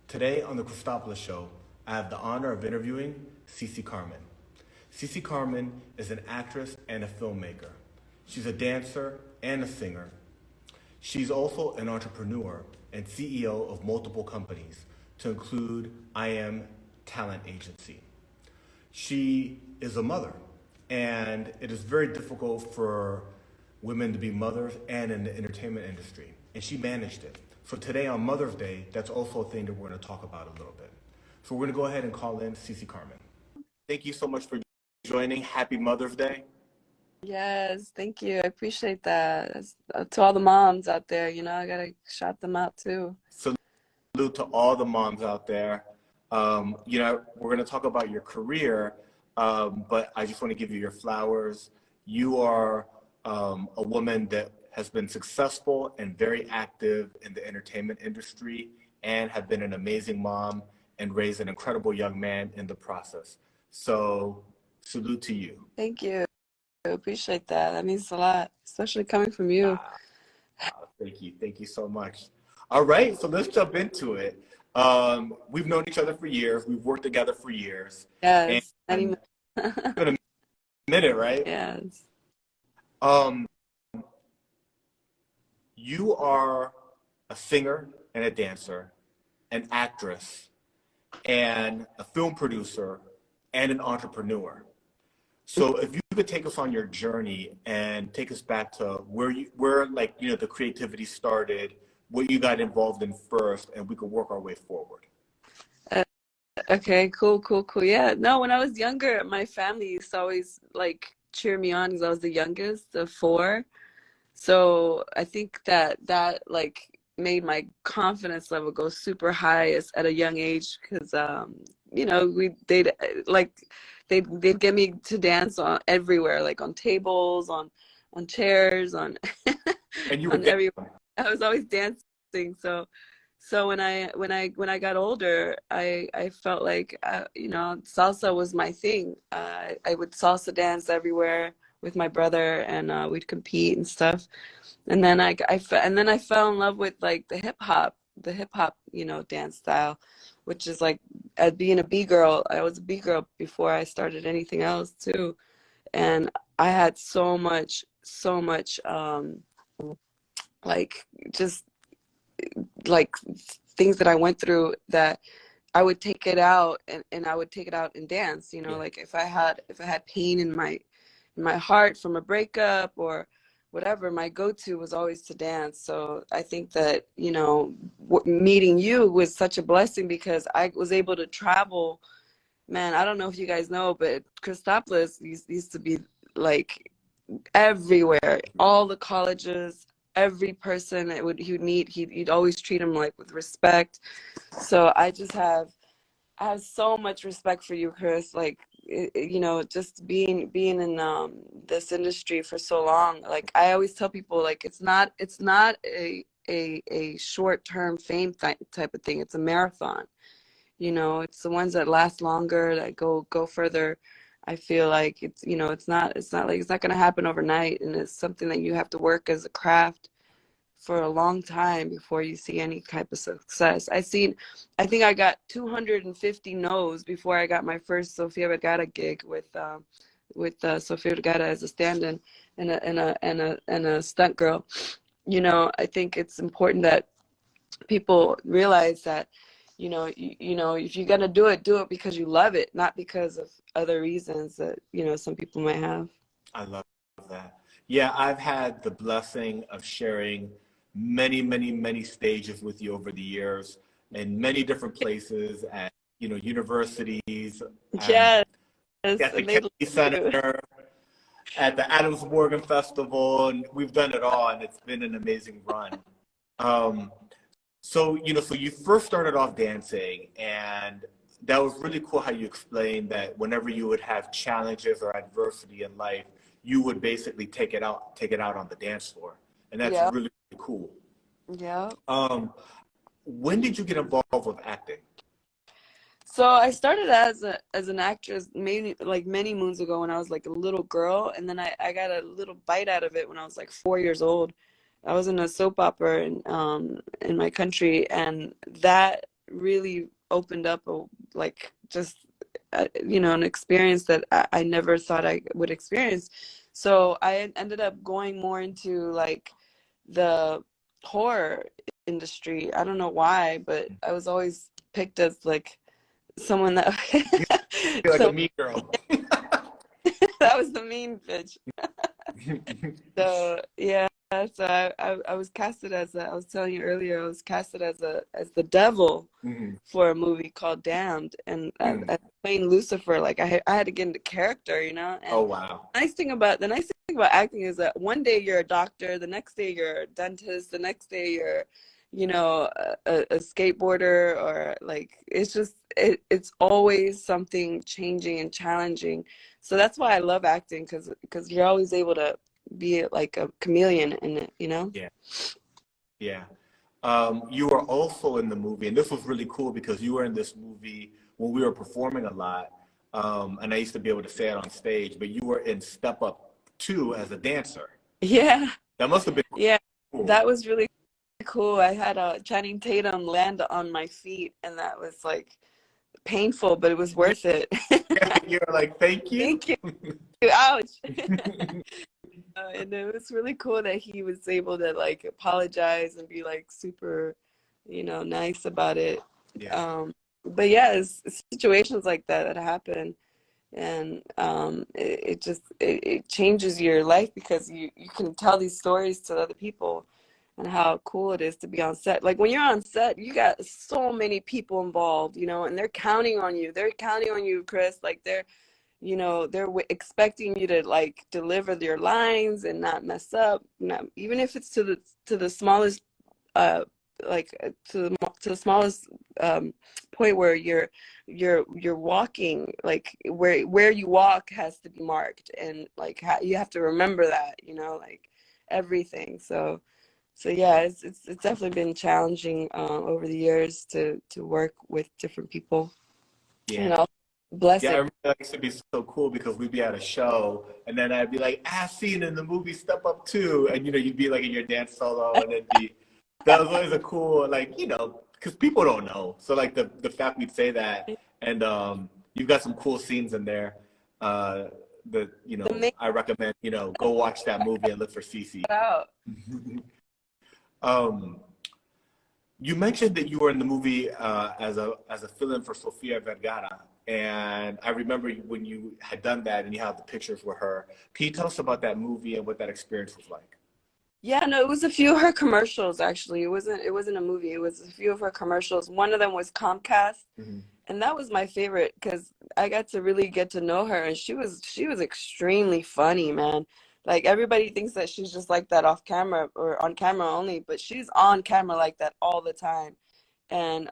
Today on the Cristopolis show, I have the honor of interviewing Cici Carmen. Cici Carmen is an actress and a filmmaker. She's a dancer and a singer. She's also an entrepreneur and CEO of multiple companies, to include I Am Talent Agency. She is a mother, and it is very difficult for women to be mothers and in the entertainment industry, and she managed it. So today on Mother's Day, that's also a thing that we're going to talk about a little bit. So we're going to go ahead and call in Cici Carmen. Thank you so much for joining. Happy Mother's Day. Yes, thank you. I appreciate that. To all the moms out there, I gotta shout them out too. Salute to all the moms out there. We're going to talk about your career, but I just want to give you your flowers. You are a woman that has been successful and very active in the entertainment industry and have been an amazing mom and raised an incredible young man in the process. So, salute to you. Thank you. I appreciate that. That means a lot, especially coming from you. Thank you. Thank you so much. All right, so let's jump into it. We've known each other for years. We've worked together for years. Yes. And it's been a minute, right? Yes. Um, you are a singer and a dancer, an actress, and a film producer, and an entrepreneur. So if you could take us on your journey and take us back to where the creativity started, what you got involved in first, and we could work our way forward. Okay, cool. Yeah, no, when I was younger, my family used to always cheer me on because I was the youngest of four. So I think that made my confidence level go super high at a young age because we they'd get me to dance on everywhere, like on tables, on chairs, on And you were on everywhere. I was always dancing. So when I got older, I felt like salsa was my thing. I would salsa dance everywhere with my brother, and we'd compete and stuff. And then and then I fell in love with like the hip hop dance style, which is like being a B girl. I was a B girl before I started anything else too, and I had so much like just like things that I went through that I would take it out, and I would take it out in dance, Yeah. like if I had pain in my heart from a breakup or whatever, my go-to was always to dance. So I think that meeting you was such a blessing because I was able to travel. Man, I don't know if you guys know, but Christopolis used to be like everywhere, all the colleges, every person that he would meet, he'd always treat him like with respect. So I have so much respect for you, Chris. Like, just being in this industry for so long. Like, I always tell people, like, it's not a short-term fame type of thing. It's a marathon. It's the ones that last longer, that go further. I feel like it's not going to happen overnight, and it's something that you have to work as a craft for a long time before you see any type of success. I think I got 250 no's before I got my first Sofia Vergara gig with Sofia Vergara as a stand-in and a stunt girl. I think it's important that people realize that if you're gonna do it because you love it, not because of other reasons that some people might have. I love that. Yeah, I've had the blessing of sharing many, many, many stages with you over the years in many different places at, universities, and Yes, at the and they love Kennedy you. Center, at the Adams Morgan Festival, and we've done it all, and it's been an amazing run. Um, so you first started off dancing, and that was really cool how you explained that whenever you would have challenges or adversity in life, you would basically take it out on the dance floor, and that's Yeah, really cool. yeah. Um, when did you get involved with acting? So I started as an actress many moons ago when I was like a little girl, and then I got a little bite out of it when I was like 4 years old. I was in a soap opera in my country, and that really opened up like just you know, an experience that I never thought I would experience. So I ended up going more into like the horror industry. I don't know why, but I was always picked as like someone that You're like a so mean girl. that was the mean bitch. So yeah, so I was casted as I was telling you earlier, I was casted as the devil Mhm. for a movie called Damned, and Mm. as playing Lucifer, like I had to get into character, you know. Oh, And wow. the nice thing about acting is that one day you're a doctor, the next day you're a dentist, the next day you're, you know, a skateboarder, or like it's just it's always something changing and challenging. So that's why I love acting, because you're always able to be like a chameleon in it, you know? Yeah. Yeah. You were also in the movie, and this was really cool because you were in this movie when we were performing a lot. And I used to be able to say it on stage, but you were in Step Up 2 as a dancer. Yeah, That must have been yeah, cool. that was really cool. I had Channing Tatum land on my feet, and that was like painful, but it was worth it. You're like, thank you. Thank you. Ouch. And it was really cool that he was able to like apologize and be like super, you know, nice about it. Yeah. But yeah, it's situations like that that happen, and it just it changes your life, because you can tell these stories to other people, and how cool it is to be on set. Like when you're on set, you got so many people involved, you know, and they're counting on you. They're counting on you, Chris. Like they're, you know, they're expecting you to like deliver your lines and not mess up, not, even if it's to the smallest uh to the smallest point where you're walking, like where you walk has to be marked, and like you have to remember that, you know, like everything. So yeah, it's definitely been challenging over the years to work with different people, Yeah. and I'll bless Yeah, I it. remember that used to be so cool because we'd be at a show and then I'd be like, as seen in the movie Step Up 2. And, you know, you'd be like in your dance solo and it'd be, that was always a cool, like, you know, because people don't know. So, like, the fact we'd say that, and you've got some cool scenes in there that, you The know, main I recommend, you know, go watch that movie and look for Cici. out. um, You mentioned that you were in the movie as a fill-in for Sofia Vergara, and I remember when you had done that and you had the pictures with her. Can you tell us about that movie and what that experience was like? Yeah, no, it was a few of her commercials actually. It wasn't a movie. It was a few of her commercials. One of them was Comcast, Hmm. and that was my favorite because I got to really get to know her, and she was extremely funny, man. Like everybody thinks that she's just like that off camera or on camera only, but she's on camera like that all the time. And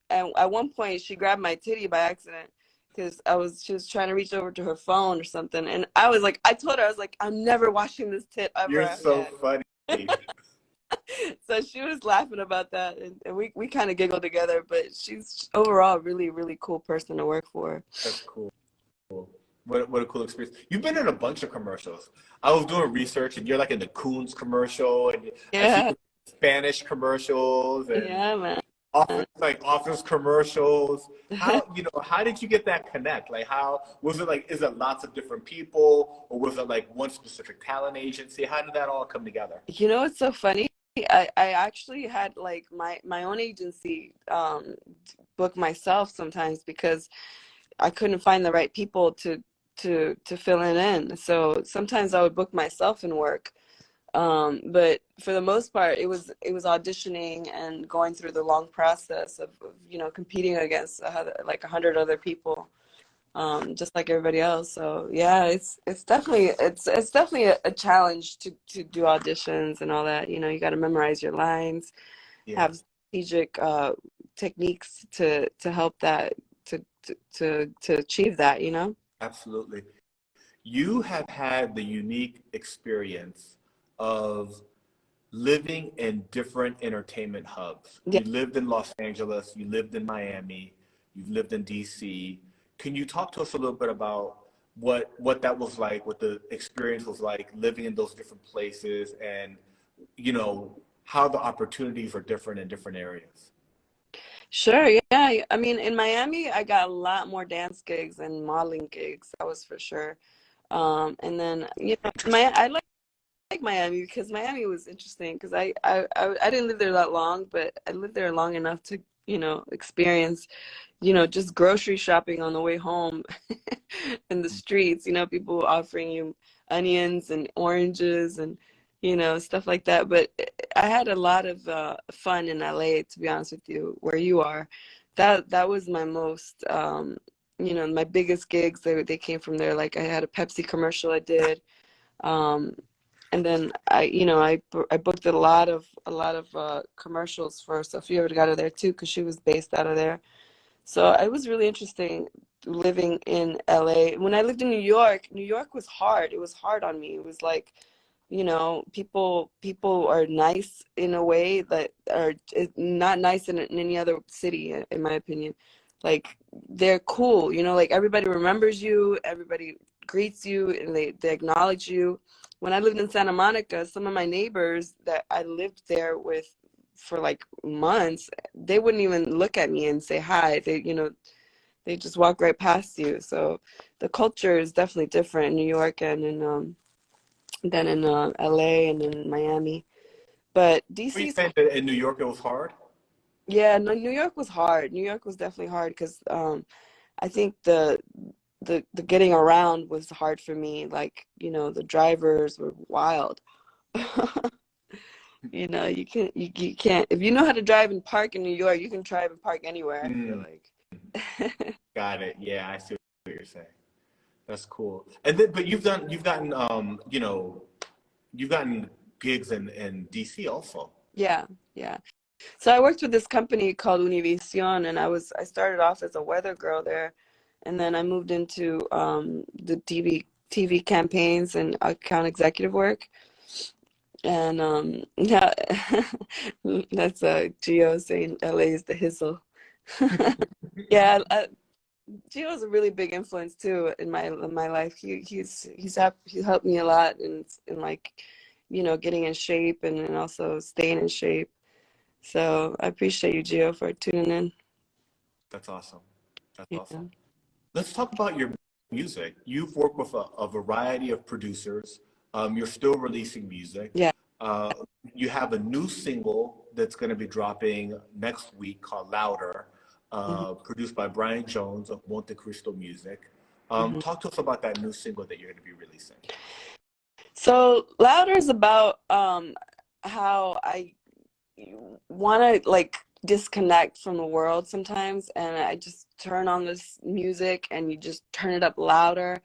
at one point she grabbed my titty by accident because she was trying to reach over to her phone or something, and I told her, I was like, I'm never washing this tit ever You're so again. funny. So she was laughing about that, and we kind of giggled together, but she's overall a really, really cool person to work for. That's cool. What a cool experience. You've been in a bunch of commercials. I was doing research and you're like in the Coons commercial and I see Yeah, Spanish commercials and yeah, man. office commercials. How did you get that connect? Like, how was it? Like, is it lots of different people, or was it like one specific talent agency? How did that all come together? You know, it's so funny. I actually had like my own agency book myself sometimes because I couldn't find the right people to fill it in. So sometimes I would book myself in work. But for the most part, it was auditioning and going through the long process of you know, competing against like 100 other people, just like everybody else. So yeah, it's definitely a challenge to do auditions and all that. You know, you got to memorize your lines, Yeah, have strategic techniques to help that to achieve that. You know. absolutely. You have had the unique experience of living in different entertainment hubs. Yeah. You lived in Los Angeles, you lived in Miami, you've lived in DC. Can you talk to us a little bit about what that was like, what the experience was like living in those different places and you know how the opportunities are different in different areas? Sure, yeah. I mean, in Miami, I got a lot more dance gigs and modeling gigs. That was for sure. And then, I like Miami because Miami was interesting because I didn't live there that long, but I lived there long enough to, experience, just grocery shopping on the way home in the streets, people offering you onions and oranges and, stuff like that. But I had a lot of fun in LA, to be honest with you, where you are. That was my most, my biggest gigs. They came from there. Like I had a Pepsi commercial I did. Um, and then I booked a lot of commercials for Sofia Vergara there too, because she was based out of there. So it was really interesting living in LA. When I lived in New York, New York was hard. It was hard on me. It was like, people are nice in a way that are not nice in any other city, in my opinion. Like they're cool, like everybody remembers you, everybody greets you, and they acknowledge you. When I lived in Santa Monica, some of my neighbors that I lived there with for like months, they wouldn't even look at me and say hi. They just walk right past you. So the culture is definitely different in New York and in than in LA and in Miami. But Were you DC's, saying that in New York it was hard? yeah, no, New York was hard. New York was definitely hard because I think the getting around was hard for me. Like, the drivers were wild. You can't, if you know how to drive and park in New York, you can drive and park anywhere, I feel Mm, like. got it. Yeah, I see what you're saying. That's cool. And then, but you've gotten gigs in DC also. Yeah, yeah. So I worked with this company called Univision, and I started off as a weather girl there, and then I moved into the TV campaigns and account executive work. And yeah, that's Gio saying LA is the hizzle. Yeah, Gio's a really big influence too in my life. He helped me a lot in like, getting in shape and also staying in shape. So I appreciate you, Gio, for tuning in. That's awesome. That's Yeah. awesome. Let's talk about your music. You've worked with a variety of producers. You're still releasing music. Yeah. Uh, you have a new single that's going to be dropping next week called Louder, Hmm. produced by Brian Jones of Monte Cristo Music. Hmm. Talk to us about that new single that you're going to be releasing. So Louder is about how I want to like disconnect from the world sometimes, and I just turn on this music and you just turn it up louder.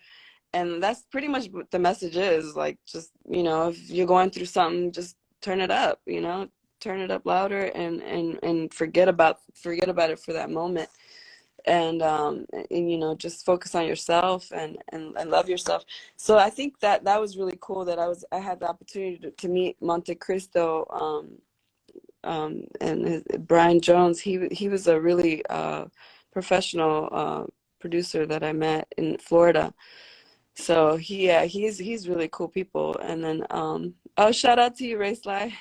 And that's pretty much what the message is. Like, just, if you're going through something, just turn it up, turn it up louder and forget about it for that moment. And just focus on yourself and love yourself. So I think that was really cool that I had the opportunity to meet Monte Cristo, and Brian Jones. He was a really professional producer that I met in Florida. So he's really cool people. And then oh, shout out to you, Ray Sly.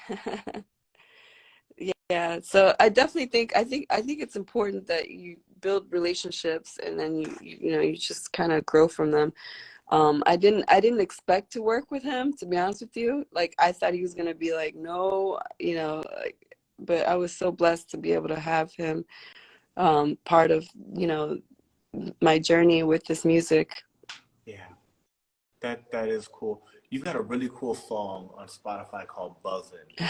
Yeah. So I think it's important that you build relationships and then you just kind of grow from them. I didn't expect to work with him, to be honest with you. Like I thought he was gonna be like, no, like, but I was so blessed to be able to have him part of, my journey with this music. Yeah, that is cool. You've got a really cool song on Spotify called Buzzin',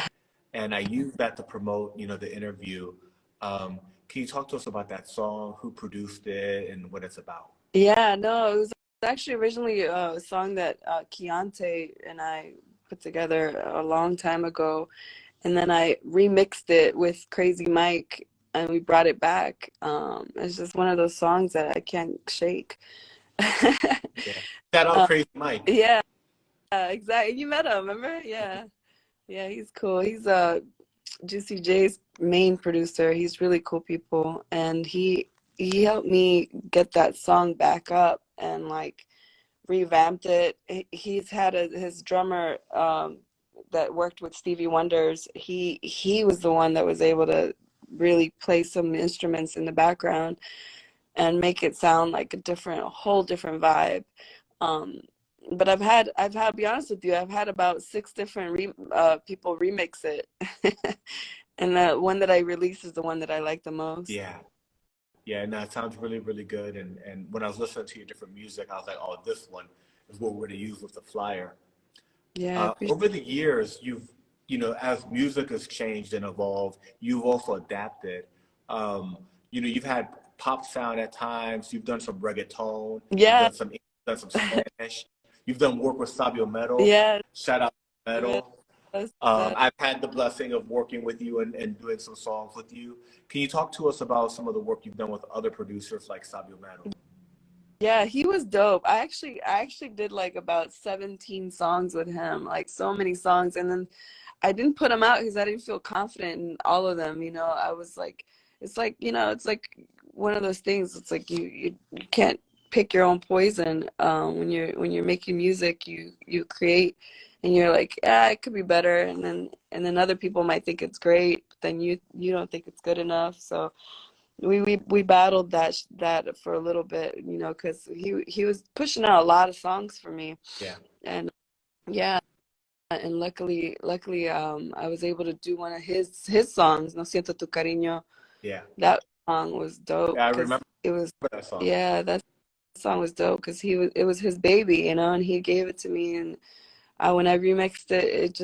and I use that to promote, the interview. Can you talk to us about that song, who produced it, and what it's about? Yeah, no, it was actually originally a song that Keontae and I put together a long time ago, and then I remixed it with Crazy Mike, and we brought it back. It's just one of those songs that I can't shake. Yeah. Shout out um, Crazy Mike. yeah, exactly. You met him, remember? Yeah, yeah, he's cool. He's Juicy J's main producer. He's really cool people, and he helped me get that song back up and like revamped it. He's had his drummer that worked with Stevie Wonders. He was the one that was able to really play some instruments in the background and make it sound like a whole different vibe. Um, but I've had, be honest with you, I've had about 6 different people remix it, and the one that I released is the one that I like the most. Yeah. Yeah, no, it sounds really, really good. And when I was listening to your different music, I was like, oh, this one is what we're going to use with the flyer. Yeah, I appreciate. Over the years, as music has changed and evolved, you've also adapted. You've had pop sound at times. You've done some reggaeton. Yeah, You've done some Spanish. You've done work with Sabio Metal. yeah, Shout out to yeah, Metal. that's, I've had the blessing of working with you and doing some songs with you. Can you talk to us about some of the work you've done with other producers like Sabio Metal? yeah, he was dope. I actually did like about 17 songs with him, like so many songs, and then I didn't put them out because I didn't feel confident in all of them. I was like, it's like one of those things. It's like you can't pick your own poison. When you're making music, you create, and you're like, yeah, it could be better, and then other people might think it's great, but then you don't think it's good enough. So we battled that for a little bit, because he was pushing out a lot of songs for me, Yeah. and yeah. And luckily, I was able to do one of his songs, No Siento Tu Cariño. Yeah. That song was dope Yeah, I because remember it was, that song. yeah, that song was dope because it was his baby, and he gave it to me, and when I remixed it,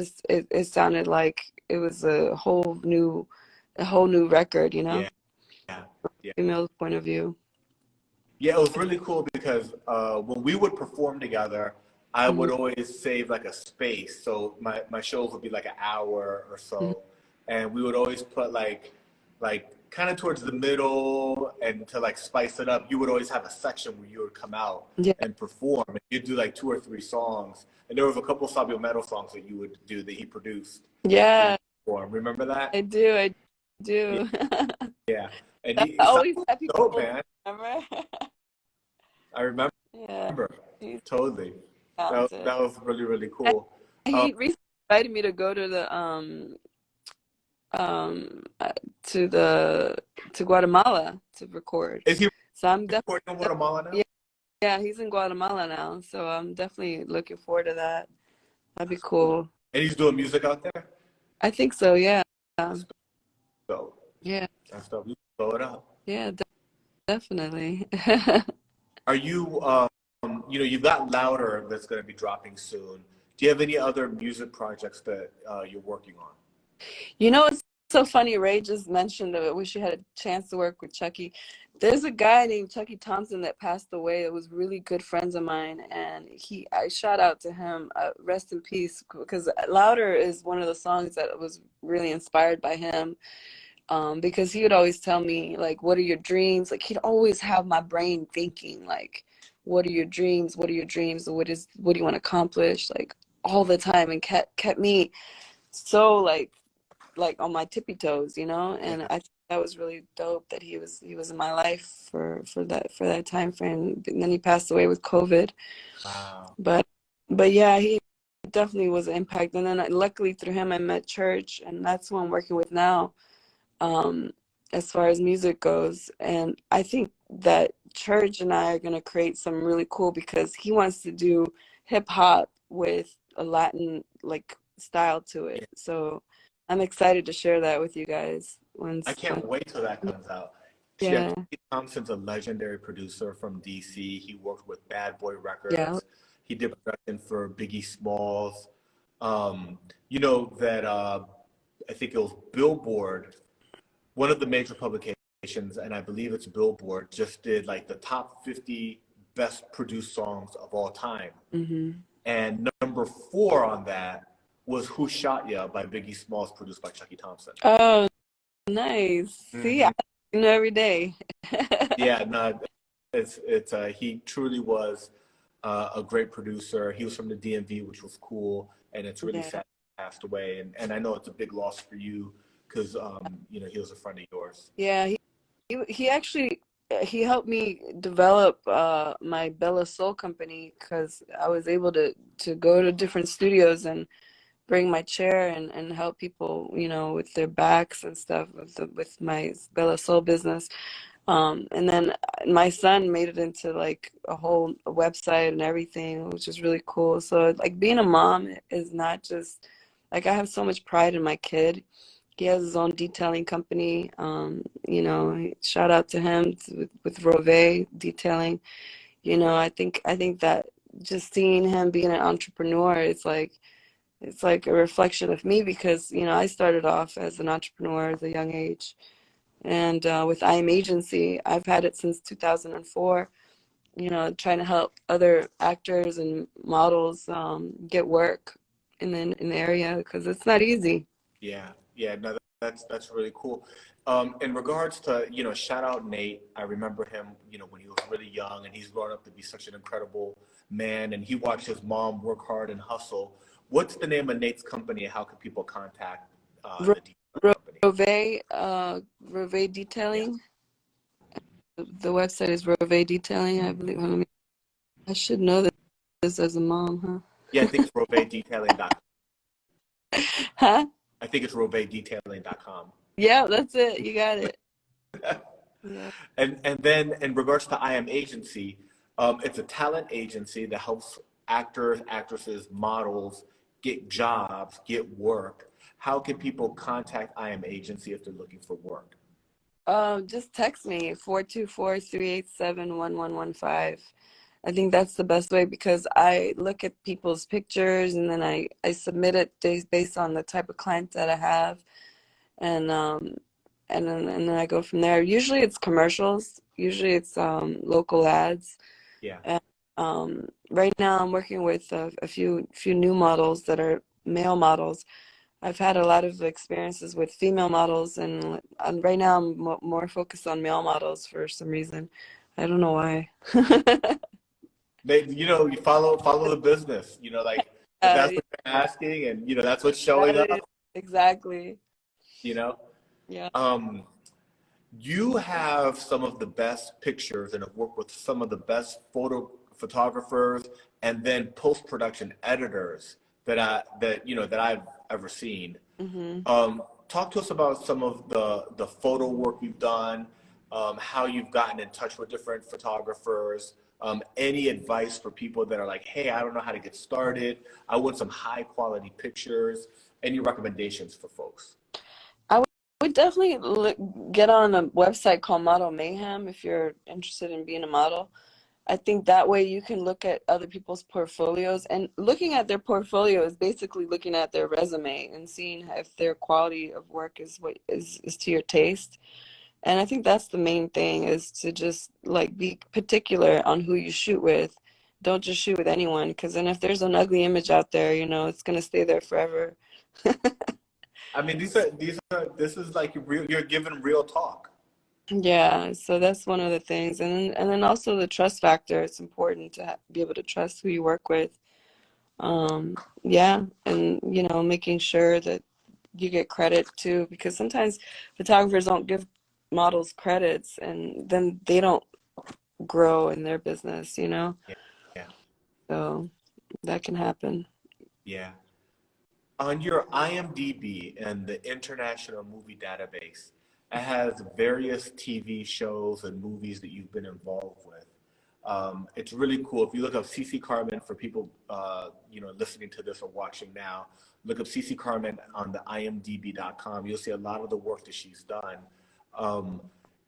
it sounded like it was a whole new record, Yeah. Yeah. Yeah. female point of view. Yeah, it was really cool because when we would perform together, I Hmm. would always save like a space. So my shows would be like an hour or Hmm. so. And we would always put like kind of towards the middle and to like spice it up, you would always have a section where you would come out Yeah, and perform. And you'd do like 2 or 3 songs. And there was a couple Sabio Metal songs that you would do that he produced that you yeah, perform. Remember that? I Yeah. do. Yeah. And I he sounded always have dope, people man. remember. I remember. Yeah, he's Totally. talented. That was really, really cool. He recently invited me to go to the um uh, to Guatemala to record. Is he So I'm definitely, recording in Guatemala now? yeah, yeah, he's in Guatemala now. So I'm definitely looking forward to that. That'd be cool. And he's doing music out there? I think so, yeah. That's dope. Yeah, That's dope. You blow it up. yeah, definitely. Are you, you've got Louder that's going to be dropping soon. Do you have any other music projects that you're working on? It's so funny. Ray just mentioned that I wish you had a chance to work with Chucky. There's a guy named Chucky Thompson that passed away. It was really good friends of mine, and I shout out to him. Rest in peace, because Louder is one of the songs that was really inspired by him. Because he would always tell me, like, what are your dreams? Like, he'd always have my brain thinking, like, what are your dreams? What are your dreams? What do you want to accomplish? Like, all the time, and kept me so like on my tippy toes, Yeah. and I think that was really dope that he was in my life for that time frame. And then he passed away with COVID. Wow. But yeah, he definitely was an impact. And then luckily through him I met Church, and that's who I'm working with now, um as far as music goes. And I think that Church and I are going to create some really cool, because he wants to do hip hop with a Latin like style to Yeah. it. So I'm excited to share that with you guys I once. can't wait till that comes out. Yeah, Yeah, Keith Thompson's a legendary producer from DC. He worked with Bad Boy yeah, Records. He did production for Biggie Smalls. You know that I think it was Billboard, one of the major publications, and I believe it's Billboard, just did like the top 50 best produced songs of all time. hmm And number 4 on that was Who Shot Ya by Biggie Smalls, produced by Chucky Thompson. Oh, nice. See, Hmm. I every day. Yeah, no, he truly was a great producer. He was from the DMV, which was cool, and it's really Yeah, sad he passed away. And I know it's a big loss for you because he was a friend of yours. yeah. He actually he helped me develop my Bella Soul company, because I was able to go to different studios and bring my chair and help people, you know, with their backs and stuff with my Bella Soul business. And then my son made it into like a whole website and everything, which is really cool. So like being a mom is not just like, I have so much pride in my kid. He has his own detailing company. You know, shout out to him with Rove Detailing. You know, I think that just seeing him being an entrepreneur, it's like a reflection of me because, you know, I started off as an entrepreneur at a young age. And with I Am Agency, I've had it since 2004, you know, trying to help other actors and models get work in the area because it's not easy. Yeah, yeah, no, that's really cool. In regards to, you know, shout out Nate. I remember him, you know, when he was really young, and he's grown up to be such an incredible man. And he watched his mom work hard and hustle. What's the name of Nate's company, and how can people contact Ro- the detailing company? Rove Yeah, Detailing. The website is Rove Detailing, I believe. I should know this as a mom, yeah, I think it's rovedetailing.com. huh? Huh? I think it's rovedetailing.com. Yeah, that's it. You got it. Yeah. And then in regards to I Am Agency, it's a talent agency that helps actors, actresses, models get jobs, get work. How can people contact I Am Agency if they're looking for work? Just text me 424-387-1115. I think that's the best way because I look at people's pictures and then I submit it based on the type of client that I have, and and then I go from there. Usually it's commercials. Usually it's local ads. Yeah. And right now I'm working with a few new models that are male models. I've had a lot of experiences with female models, and right now I'm more focused on male models for some reason. I don't know why. They, you know, you follow the business. You know, like if Yeah, that's what you're asking, and you know that's what's showing that up. is exactly. You know, Yeah. um, you have some of the best pictures and have worked with some of the best photographers and then post production editors that I've ever seen. Hmm. Talk to us about some of the photo work you've done, how you've gotten in touch with different photographers. Any advice for people that are like, hey, I don't know how to get started. I want some high quality pictures. Any recommendations for folks? I would definitely get on a website called Model Mayhem if you're interested in being a model. I think that way you can look at other people's portfolios, and looking at their portfolio is basically looking at their resume and seeing if their quality of work is what is to your taste. And I think that's the main thing, is to just like be particular on who you shoot with. Don't just shoot with anyone, because then if there's an ugly image out there, you know, it's gonna stay there forever. I mean, this is like you're giving real talk. Yeah, so that's one of the things. And then also the trust factor. It's important to be able to trust who you work with. Yeah, and you know, making sure that you get credit too, because sometimes photographers don't give models credits and then they don't grow in their business, you know? Yeah, yeah, So that can happen. yeah. On your IMDb and the International Movie Database, it has various TV shows and movies that you've been involved with. It's really cool. If you look up Cici Carmen, for people you know, listening to this or watching now, look up Cici Carmen on the imdb.com. You'll see a lot of the work that she's done. Um,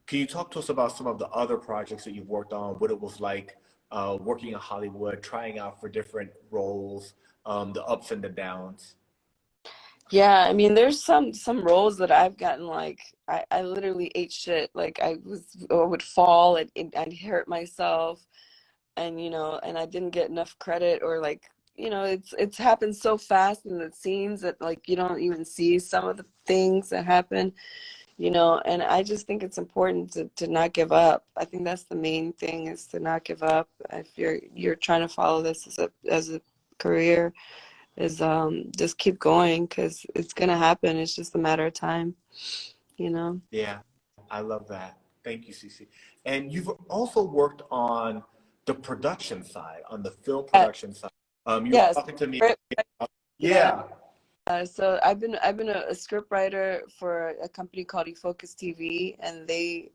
can you talk to us about some of the other projects that you've worked on, what it was like working in Hollywood, trying out for different roles, the ups and the downs? Yeah, I mean, there's some roles that I've gotten like I literally ate shit. Like I would fall and I'd hurt myself, and you know, and I didn't get enough credit, or like, you know, it's happened so fast in the scenes that like you don't even see some of the things that happen, you know. And I just think it's important to not give up. I think that's the main thing, is to not give up if you're trying to follow this as a career, is just keep going because it's gonna happen. It's just a matter of time, you know. Yeah, I love that. Thank you, Cece. And you've also worked on the production side, on the film Uh, production side. You were yes. talking to me Right, about, yeah. yeah. So I've been a script writer for a company called eFocus TV, and they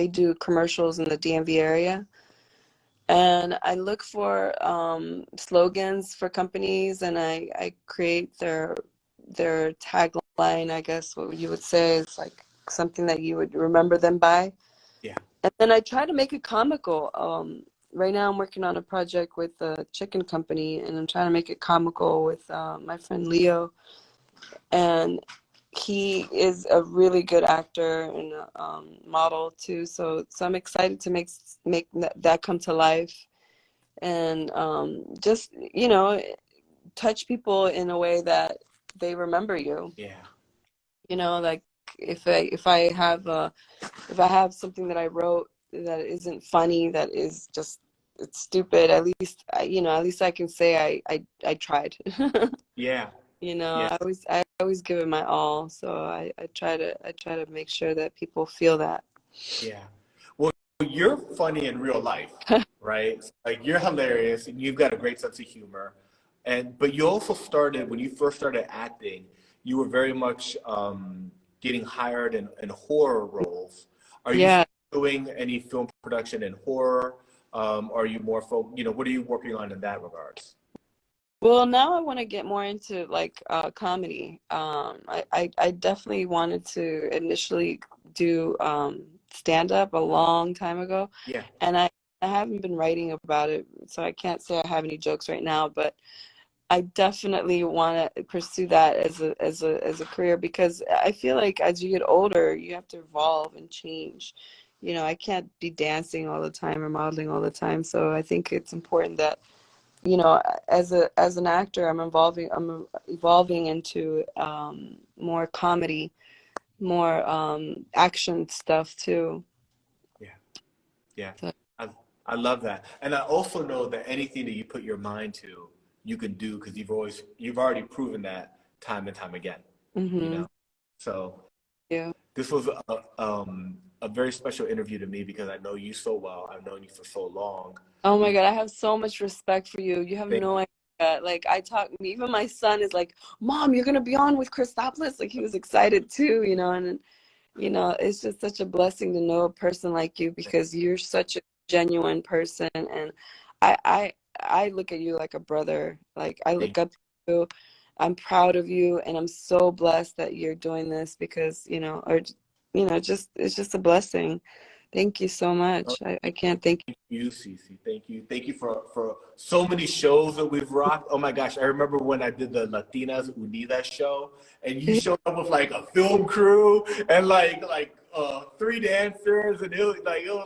do commercials in the DMV area. And I look for slogans for companies, and I create their tagline, I guess what you would say is like something that you would remember them by. Yeah. And then I try to make it comical. Right now I'm working on a project with a chicken company, and I'm trying to make it comical with my friend Leo. And he is a really good actor and model too. So I'm excited to make that come to life, and just touch people in a way that they remember you. Yeah. Like if I have something that I wrote that isn't funny, that is just it's stupid, at least I can say I tried. Yeah. Yeah. I always give it my all. So I try to make sure that people feel that. Yeah. Well, you're funny in real life, right? Like you're hilarious and you've got a great sense of humor. But you also started when you first started acting, you were very much getting hired in horror roles. Are you Yeah. doing any film production in horror? Are you more what are you working on in that regards? Well, now I want to get more into like comedy. I definitely wanted to initially do stand up a long time ago, Yeah. and I haven't been writing about it, so I can't say I have any jokes right now, but I definitely want to pursue that as a career, because I feel like as you get older, you have to evolve and change. I can't be dancing all the time or modeling all the time, so I think it's important that as an actor, I'm evolving into more comedy, more action stuff too. Yeah. Yeah. So, I, I love that. And I also know that anything that you put your mind to, you can do because you've already proven that time and time again, you hmm know? So yeah. this was a very special interview to me because I know you so well. I've known you for so long. Oh my We God, I have so much respect for you. You have think, no idea. Like even my son is like, Mom, you're gonna be on with Cristopolis. Like he was excited too, and it's just such a blessing to know a person like you, because you're such a genuine person, and I I I look at you like a brother. Like I thank look up to you. I'm proud of you, and I'm so blessed that you're doing this, because just it's just a blessing. Thank you so much. I can't thank you, Cici. Thank you. Thank you for so many shows that we've rocked. Oh my gosh. I remember when I did the Latinas Unidas show and you you. showed up with like a film crew and three dancers and it was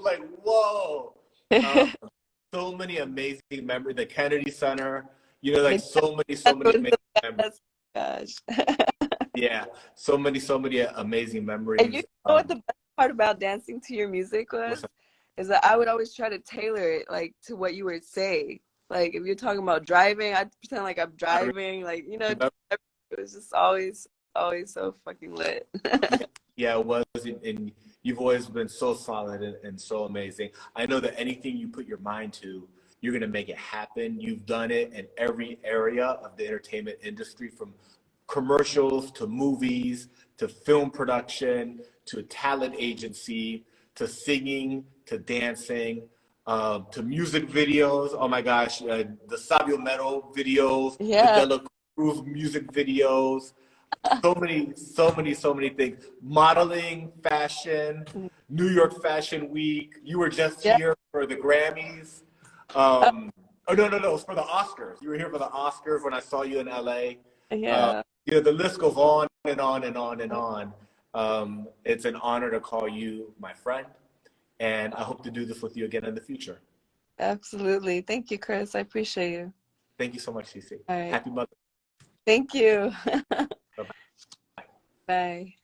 like whoa. Um, so many amazing memories. The Kennedy Center, like The so best many was amazing the memories. best. Gosh. Yeah. So many amazing And you memories. know what the best part about dancing to your music What's was? up? Is that I would always try to tailor it like to what you would say. Like if you're talking about driving, I'd pretend like I'm I driving. Like, remember. it was just always so fucking lit. Yeah, yeah, it was, and you've always been so solid and so amazing. I know that anything you put your mind to, you're gonna make it happen. You've done it in every area of the entertainment industry, from commercials to movies to film production to talent agency to singing to dancing to music videos. Oh my gosh, the Sabio Metal videos, the Yeah. Dela Cruz music videos. So many things. Modeling, fashion, New York Fashion Week. You were just Yeah. here for the Grammys. Oh no, it was for the Oscars. You were here for the Oscars when I saw you in LA. Uh, Yeah. the list goes on and on and on and on. It's an honor to call you my friend, and I hope to do this with you again in the future. Absolutely. Thank you, Chris. I appreciate you. Thank you so much, Cece. All right. Happy Mother. Thank you. Bye-bye. Bye.